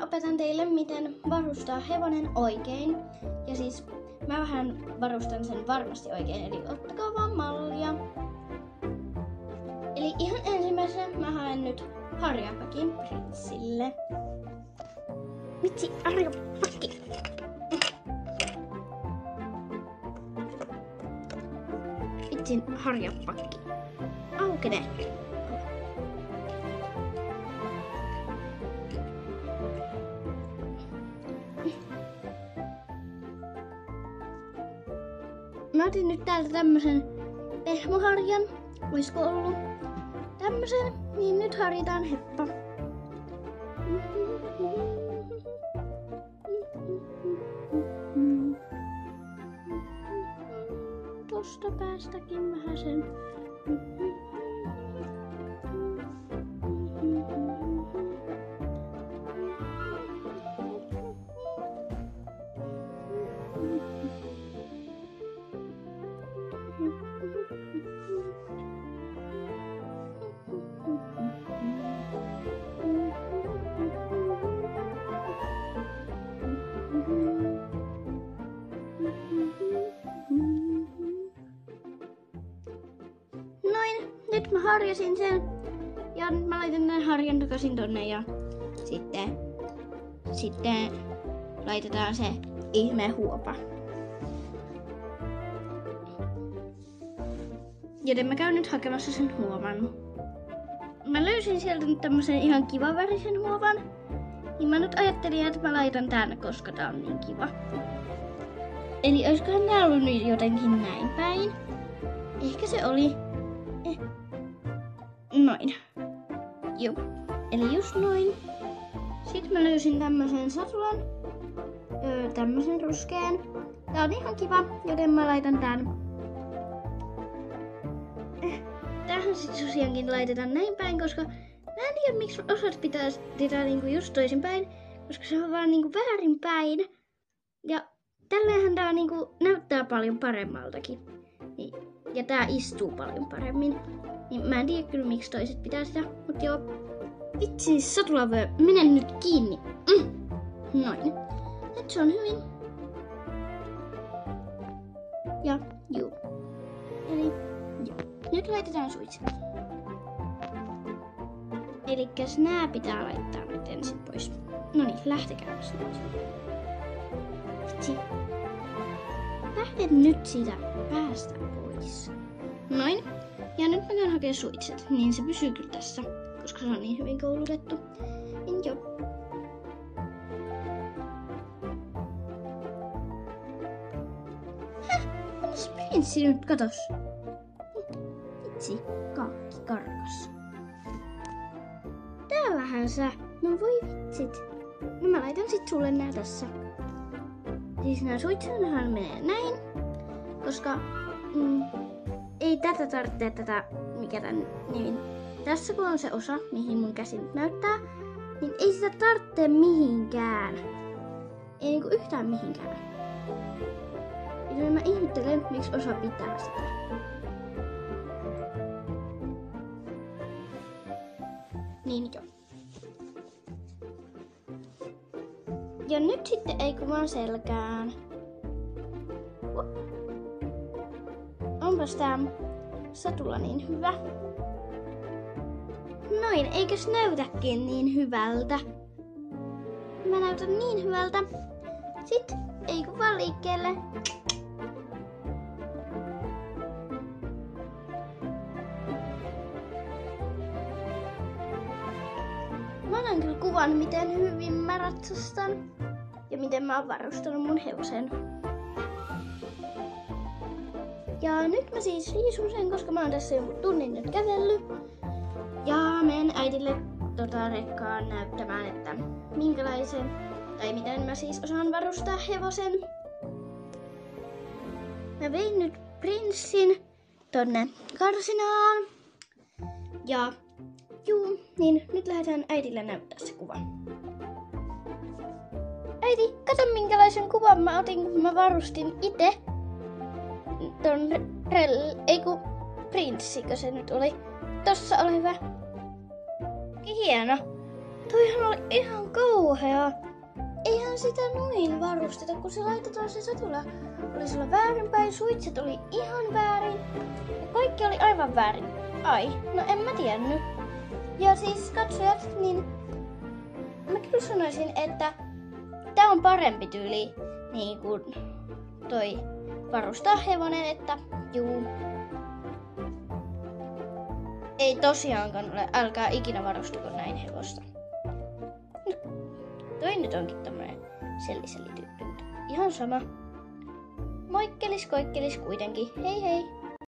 opetan teille, miten varustaa hevonen oikein. Ja siis mä vähän varustan sen varmasti oikein, eli ottakaa vaan mallia. Eli ihan ensimmäisenä mä haen nyt harjapakin prinssille. Vitsi, harjapakki! Vitsin harjapakki. Aukene! Mä otin nyt täältä tämmösen pehmoharjan. Oisko ollut tämmösen? Niin nyt harjataan heppa. Tosta päästäkin vähän sen. Noin, nyt mä harjasin sen ja mä laitan tämän harjan takaisin tonne ja sitten laitetaan se ihme huopa. Joten mä käyn nyt hakemassa sen huovan. Mä löysin sieltä nyt tämmösen ihan kivan värisen huovan. Niin mä nyt ajattelin, että mä laitan tän, koska tää on niin kiva. Eli olisikohan tää ollut nyt jotenkin näin päin? Ehkä se oli. Noin. Joo. Eli just noin. Sitten mä löysin tämmösen satulan. Tämmösen ruskeen. Tää on ihan kiva, joten mä laitan tän. Tähän sit tosiaankin laitetaan näin päin, koska mä en tiedä miksi osat pitää tehdä niinku just toisinpäin, koska se on vaan niinku väärin päin. Ja tälleenhän tää niinku näyttää paljon paremmaltakin. Ja tää istuu paljon paremmin. Niin mä en tiedä kyllä miksi toiset pitää sitä, mut joo. Vitsi, satula voi mene nyt kiinni. Noin. Nyt se on hyvin. Ja juu. Eli joo. Nyt laitetaan suitset. Elikkäs nää pitää laittaa nyt ensin pois. Noniin, lähtekääpäs nyt. Vitsi. Lähde nyt siitä päästä pois. Noin. Ja nyt mä käyn hakemaan suitset, niin se pysyy kyllä tässä, koska se on niin hyvin koulutettu. Niin joo. Annas prinssi nyt, katos. Vitsi, kaakki karkas. Täällähän sä. No voi vitsit. No mä laitan sit sulle nää tässä. Siis nää suitsenhan menee näin, koska ei tätä tarvitse mikä tän nimi. Tässä kun on se osa, mihin mun käsi nyt näyttää, niin ei sitä tarvitse mihinkään. Ei niinku yhtään mihinkään. Joten mä ihmettelen, miksi osa pitää sitä. Niin joo. Ja nyt sitten ei kun vaan selkään. Onpas tää satula niin hyvä. Noin, eikös näytäkin niin hyvältä? Mä näytän niin hyvältä. Sitten ei kun vaan liikkeelle. Mä annan kyllä kuvan, miten hyvin mä ratsastan. Ja miten mä oon varustanut mun hevosen. Ja nyt mä siis riisun sen, koska mä oon tässä jonkun tunnin nyt kävellyt. Ja menen äidille rekkaan näyttämään, että minkälaisen tai miten mä siis osaan varustaa hevosen. Mä vein nyt prinssin tonne karsinaan. Ja juu, niin nyt lähdetään äidille näyttää se kuva. Äiti, kato minkälaisen kuvan mä otin, kun mä varustin itse ton prinssikö se nyt oli. Tossa, ole hyvä. Hieno. Toihan oli ihan kauhea. Eihän sitä noin varusteta, kun se laitetaan se satula. Oli sulla väärinpäin, suitset oli ihan väärin. Ja kaikki oli aivan väärin. Ai, no en mä tiennyt. Ja siis katsojat, niin mä kyllä sanoisin, että tää on parempi tyyli niin kuin toi varustaa hevonen, että juu. Ei tosiaankaan ole, älkää ikinä varustako näin hevosta. No, toi nyt onkin tämmönen sellisellityyppi, mutta ihan sama. Moikkelis koikkelis kuitenkin, hei hei!